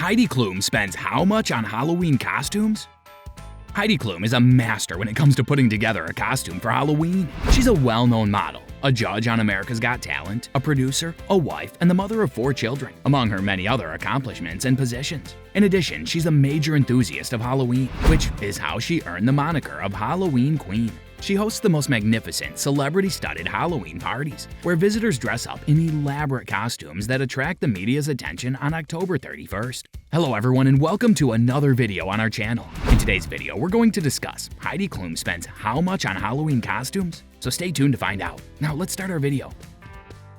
Heidi Klum spends how much on Halloween costumes? Heidi Klum is a master when it comes to putting together a costume for Halloween. She's a well-known model, a judge on America's Got Talent, a producer, a wife, and the mother of 4 children, among her many other accomplishments and positions. In addition, she's a major enthusiast of Halloween, which is how she earned the moniker of Halloween Queen. She hosts the most magnificent, celebrity-studded Halloween parties, where visitors dress up in elaborate costumes that attract the media's attention on October 31st. Hello everyone and welcome to another video on our channel. In today's video, we're going to discuss Heidi Klum spends how much on Halloween costumes? So stay tuned to find out. Now let's start our video.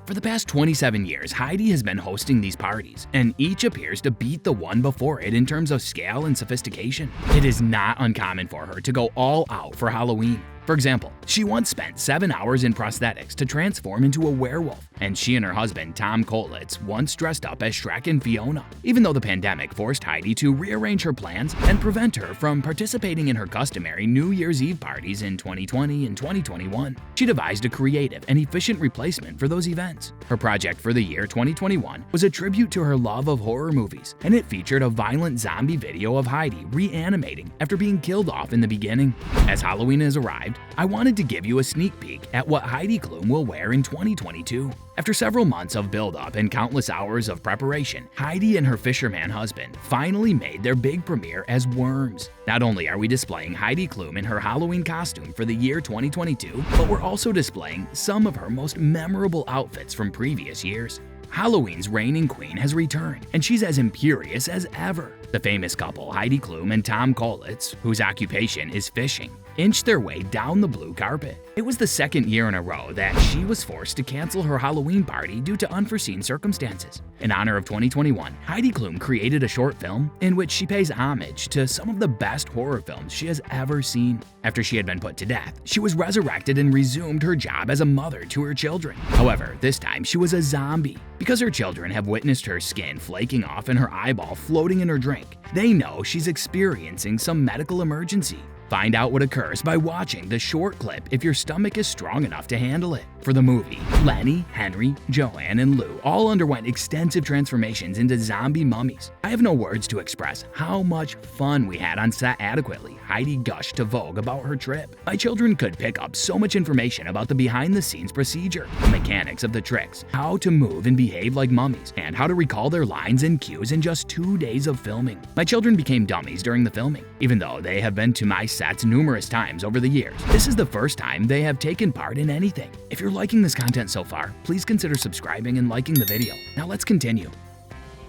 For the past 27 years, Heidi has been hosting these parties, and each appears to beat the one before it in terms of scale and sophistication. It is not uncommon for her to go all out for Halloween. For example, she once spent 7 hours in prosthetics to transform into a werewolf, and she and her husband Tom Kollitz once dressed up as Shrek and Fiona. Even though the pandemic forced Heidi to rearrange her plans and prevent her from participating in her customary New Year's Eve parties in 2020 and 2021, she devised a creative and efficient replacement for those events. Her project for the year 2021 was a tribute to her love of horror movies, and it featured a violent zombie video of Heidi reanimating after being killed off in the beginning. As Halloween has arrived, I wanted to give you a sneak peek at what Heidi Klum will wear in 2022. After several months of build-up and countless hours of preparation, Heidi and her fisherman husband finally made their big premiere as worms. Not only are we displaying Heidi Klum in her Halloween costume for the year 2022, but we're also displaying some of her most memorable outfits from previous years. Halloween's reigning queen has returned, and she's as imperious as ever. The famous couple Heidi Klum and Tom Kollitz, whose occupation is fishing, inched their way down the blue carpet. It was the second year in a row that she was forced to cancel her Halloween party due to unforeseen circumstances. In honor of 2021, Heidi Klum created a short film in which she pays homage to some of the best horror films she has ever seen. After she had been put to death, she was resurrected and resumed her job as a mother to her children. However, this time she was a zombie. Because her children have witnessed her skin flaking off and her eyeball floating in her drink, they know she's experiencing some medical emergency. Find out what occurs by watching the short clip if your stomach is strong enough to handle it. For the movie, Lenny, Henry, Joanne, and Lou all underwent extensive transformations into zombie mummies. I have no words to express how much fun we had on set adequately. Heidi gushed to Vogue about her trip. My children could pick up so much information about the behind-the-scenes procedure, the mechanics of the tricks, how to move and behave like mummies, and how to recall their lines and cues in just 2 days of filming. My children became dummies during the filming, even though they have been to my sets numerous times over the years. This is the first time they have taken part in anything. If you're liking this content so far, please consider subscribing and liking the video. Now let's continue.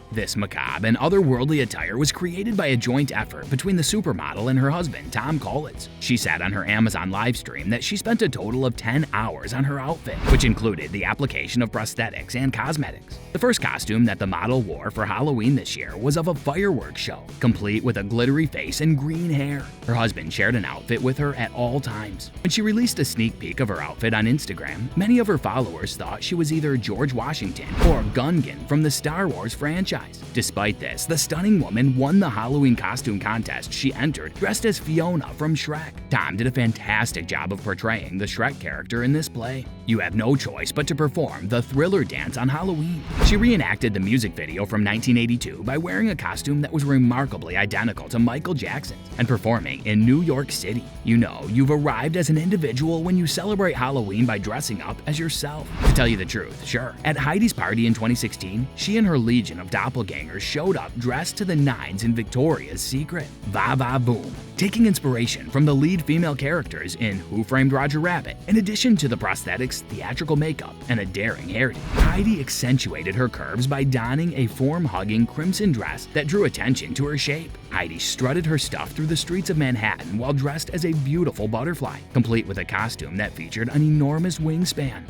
This macabre and otherworldly attire was created by a joint effort between the supermodel and her husband, Tom Kollitz. She said on her Amazon livestream that she spent a total of 10 hours on her outfit, which included the application of prosthetics and cosmetics. The first costume that the model wore for Halloween this year was of a fireworks show, complete with a glittery face and green hair. Her husband shared an outfit with her at all times. When she released a sneak peek of her outfit on Instagram, many of her followers thought she was either George Washington or Gungan from the Star Wars franchise. Despite this, the stunning woman won the Halloween costume contest she entered dressed as Fiona from Shrek. Tom did a fantastic job of portraying the Shrek character in this play. You have no choice but to perform the Thriller dance on Halloween. She reenacted the music video from 1982 by wearing a costume that was remarkably identical to Michael Jackson's and performing in New York City. You know you've arrived as an individual when you celebrate Halloween by dressing up as yourself. To tell you the truth, sure. At Heidi's party in 2016, she and her legion of doppelgangers showed up dressed to the nines in Victoria's Secret. Va Va Boom. Taking inspiration from the lead female characters in Who Framed Roger Rabbit, in addition to the prosthetics, theatrical makeup, and a daring hairdo, Heidi accentuated her curves by donning a form-hugging crimson dress that drew attention to her shape. Heidi strutted her stuff through the streets of Manhattan while dressed as a beautiful butterfly, complete with a costume that featured an enormous wingspan.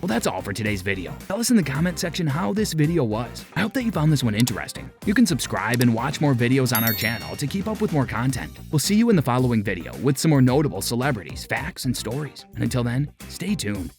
Well, that's all for today's video. Tell us in the comment section how this video was. I hope that you found this one interesting. You can subscribe and watch more videos on our channel to keep up with more content. We'll see you in the following video with some more notable celebrities, facts, and stories. And until then, stay tuned.